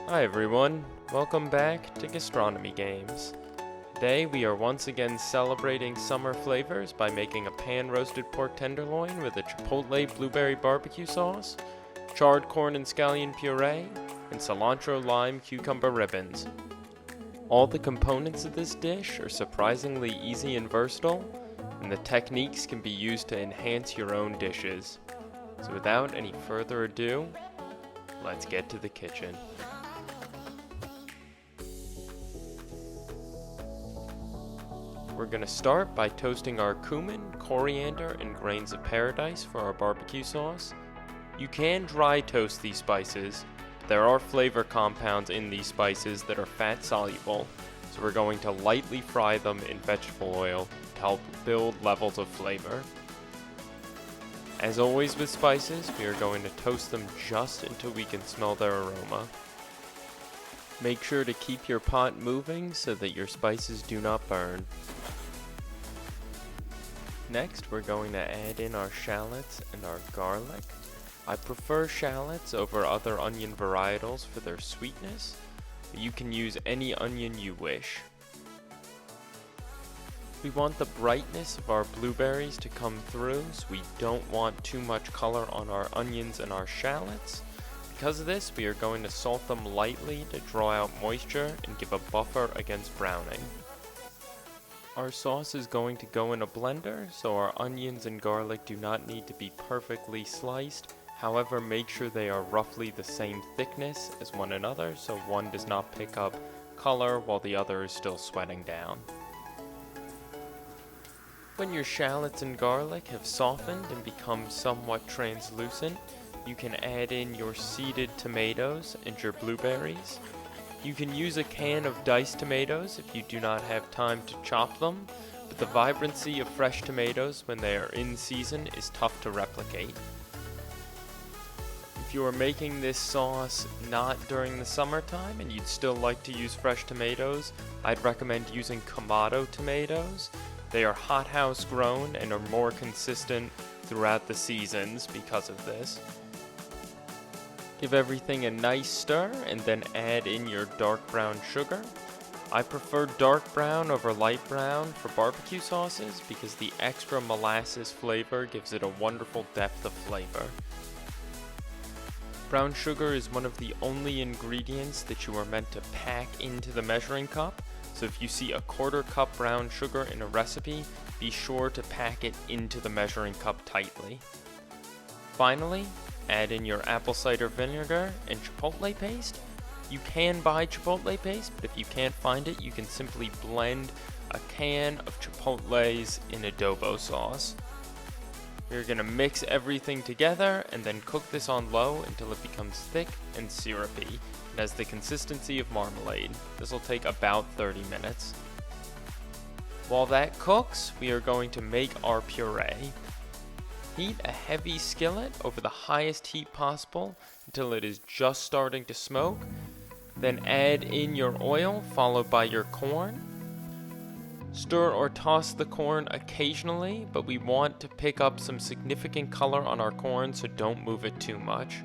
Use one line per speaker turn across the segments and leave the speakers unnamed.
Hi everyone, welcome back to Gastronomy Games. Today we are once again celebrating summer flavors by making a pan-roasted pork tenderloin with a Chipotle blueberry barbecue sauce, charred corn and scallion puree, and cilantro lime cucumber ribbons. All the components of this dish are surprisingly easy and versatile, and the techniques can be used to enhance your own dishes. So without any further ado, let's get to the kitchen. We're going to start by toasting our cumin, coriander, and grains of paradise for our barbecue sauce. You can dry toast these spices, but there are flavor compounds in these spices that are fat soluble, so we're going to lightly fry them in vegetable oil to help build levels of flavor. As always with spices, we are going to toast them just until we can smell their aroma. Make sure to keep your pot moving so that your spices do not burn. Next, we're going to add in our shallots and our garlic. I prefer shallots over other onion varietals for their sweetness, but you can use any onion you wish. We want the brightness of our blueberries to come through, so we don't want too much color on our onions and our shallots. Because of this, we are going to salt them lightly to draw out moisture and give a buffer against browning. Our sauce is going to go in a blender, so our onions and garlic do not need to be perfectly sliced. However, make sure they are roughly the same thickness as one another, so one does not pick up color while the other is still sweating down. When your shallots and garlic have softened and become somewhat translucent, you can add in your seeded tomatoes and your blueberries. You can use a can of diced tomatoes if you do not have time to chop them, but the vibrancy of fresh tomatoes when they are in season is tough to replicate. If you are making this sauce not during the summertime and you'd still like to use fresh tomatoes, I'd recommend using Kamado tomatoes. They are hothouse grown and are more consistent throughout the seasons because of this. Give everything a nice stir and then add in your dark brown sugar. I prefer dark brown over light brown for barbecue sauces because the extra molasses flavor gives it a wonderful depth of flavor. Brown sugar is one of the only ingredients that you are meant to pack into the measuring cup, so if you see a 1/4 cup brown sugar in a recipe, be sure to pack it into the measuring cup tightly. Finally, add in your apple cider vinegar and chipotle paste. You can buy chipotle paste, but if you can't find it, you can simply blend a can of chipotles in adobo sauce. You're going to mix everything together and then cook this on low until it becomes thick and syrupy and has the consistency of marmalade. This will take about 30 minutes. While that cooks, we are going to make our puree. Heat a heavy skillet over the highest heat possible until it is just starting to smoke. Then add in your oil followed by your corn. Stir or toss the corn occasionally, but we want to pick up some significant color on our corn, so don't move it too much.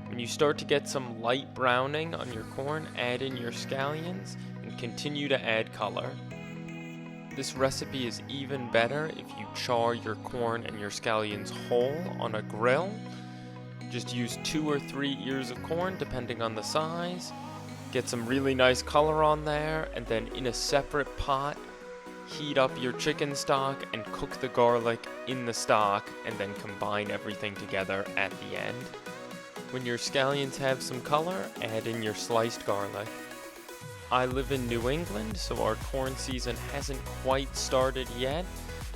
When you start to get some light browning on your corn, add in your scallions and continue to add color. This recipe is even better if you char your corn and your scallions whole on a grill. Just use 2 or 3 ears of corn depending on the size. Get some really nice color on there, and then in a separate pot, heat up your chicken stock and cook the garlic in the stock, and then combine everything together at the end. When your scallions have some color, add in your sliced garlic. I live in New England, so our corn season hasn't quite started yet.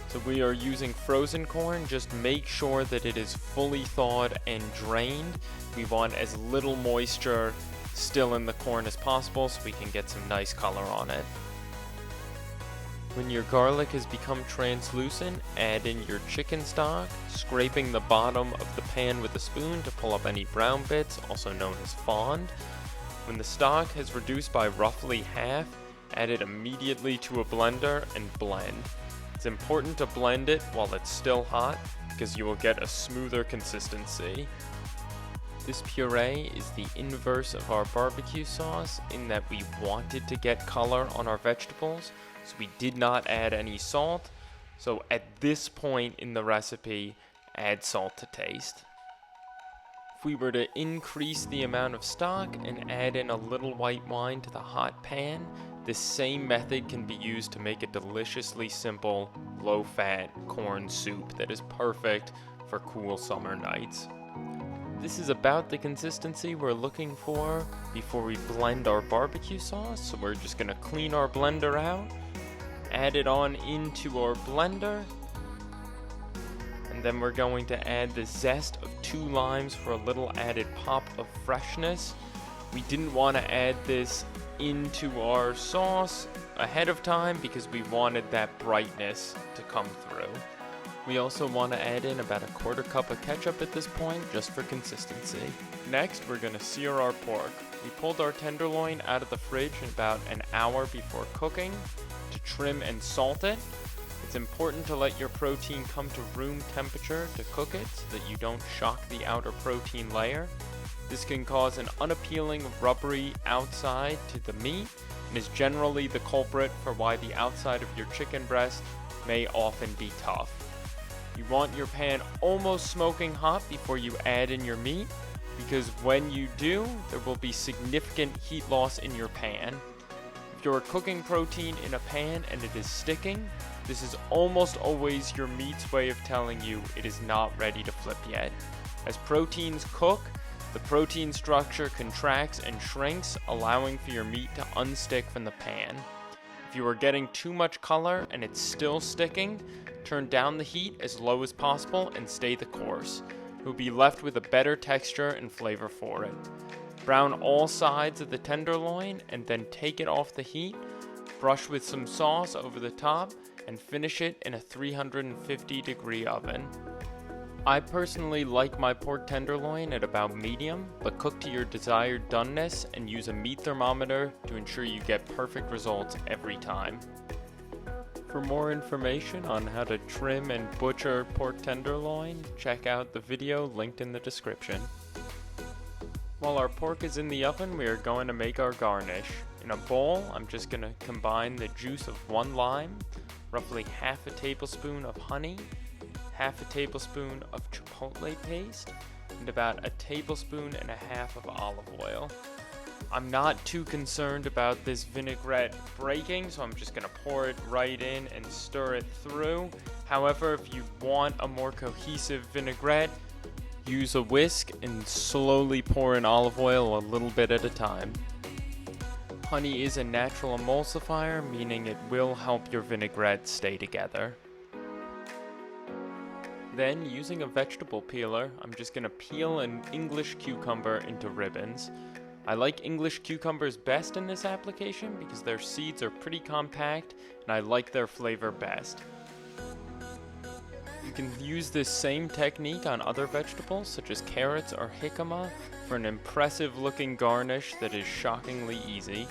So we are using frozen corn. Just make sure that it is fully thawed and drained. We want as little moisture still in the corn as possible so we can get some nice color on it. When your garlic has become translucent, add in your chicken stock, scraping the bottom of the pan with a spoon to pull up any brown bits, also known as fond. When the stock has reduced by roughly half, add it immediately to a blender and blend. It's important to blend it while it's still hot because you will get a smoother consistency. This puree is the inverse of our barbecue sauce in that we wanted to get color on our vegetables, so we did not add any salt. So at this point in the recipe, add salt to taste. If we were to increase the amount of stock and add in a little white wine to the hot pan, this same method can be used to make a deliciously simple, low-fat corn soup that is perfect for cool summer nights. This is about the consistency we're looking for before we blend our barbecue sauce, so we're just going to clean our blender out, add it on into our blender, and then we're going to add the zest of 2 limes for a little added pop of freshness. We didn't want to add this into our sauce ahead of time because we wanted that brightness to come through. We also want to add in about a 1/4 cup of ketchup at this point, just for consistency. Next, we're going to sear our pork. We pulled our tenderloin out of the fridge in about an hour before cooking to trim and salt it. It's important to let your protein come to room temperature to cook it so that you don't shock the outer protein layer. This can cause an unappealing, rubbery outside to the meat and is generally the culprit for why the outside of your chicken breast may often be tough. You want your pan almost smoking hot before you add in your meat, because when you do, there will be significant heat loss in your pan. If you're cooking protein in a pan and it is sticking, this is almost always your meat's way of telling you it is not ready to flip yet. As proteins cook, the protein structure contracts and shrinks, allowing for your meat to unstick from the pan. If you are getting too much color and it's still sticking, turn down the heat as low as possible and stay the course. You'll be left with a better texture and flavor for it. Brown all sides of the tenderloin and then take it off the heat, brush with some sauce over the top, and finish it in a 350-degree oven. I personally like my pork tenderloin at about medium, but cook to your desired doneness and use a meat thermometer to ensure you get perfect results every time. For more information on how to trim and butcher pork tenderloin, check out the video linked in the description. While our pork is in the oven, we are going to make our garnish. In a bowl, I'm just going to combine the juice of 1 lime, roughly half a tablespoon of honey, half a tablespoon of chipotle paste, and about a tablespoon and a half of olive oil. I'm not too concerned about this vinaigrette breaking, so I'm just going to pour it right in and stir it through. However, if you want a more cohesive vinaigrette, use a whisk and slowly pour in olive oil a little bit at a time. Honey is a natural emulsifier, meaning it will help your vinaigrette stay together. Then, using a vegetable peeler, I'm just going to peel an English cucumber into ribbons. I like English cucumbers best in this application because their seeds are pretty compact and I like their flavor best. You can use this same technique on other vegetables such as carrots or jicama for an impressive looking garnish that is shockingly easy.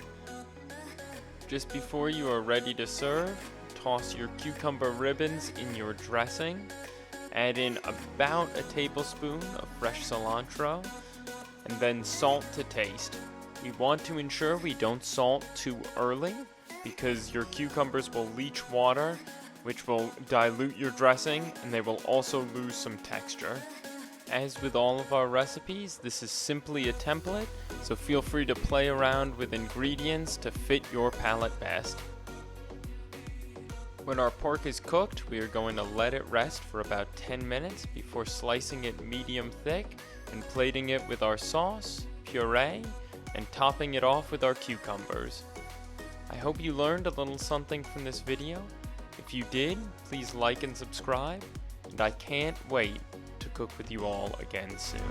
Just before you are ready to serve, toss your cucumber ribbons in your dressing. Add in about a tablespoon of fresh cilantro, and then salt to taste. We want to ensure we don't salt too early because your cucumbers will leach water, which will dilute your dressing, and they will also lose some texture. As with all of our recipes, this is simply a template, so feel free to play around with ingredients to fit your palate best. When our pork is cooked, we are going to let it rest for about 10 minutes before slicing it medium thick and plating it with our sauce, puree, and topping it off with our cucumbers. I hope you learned a little something from this video. If you did, please like and subscribe, and I can't wait to cook with you all again soon.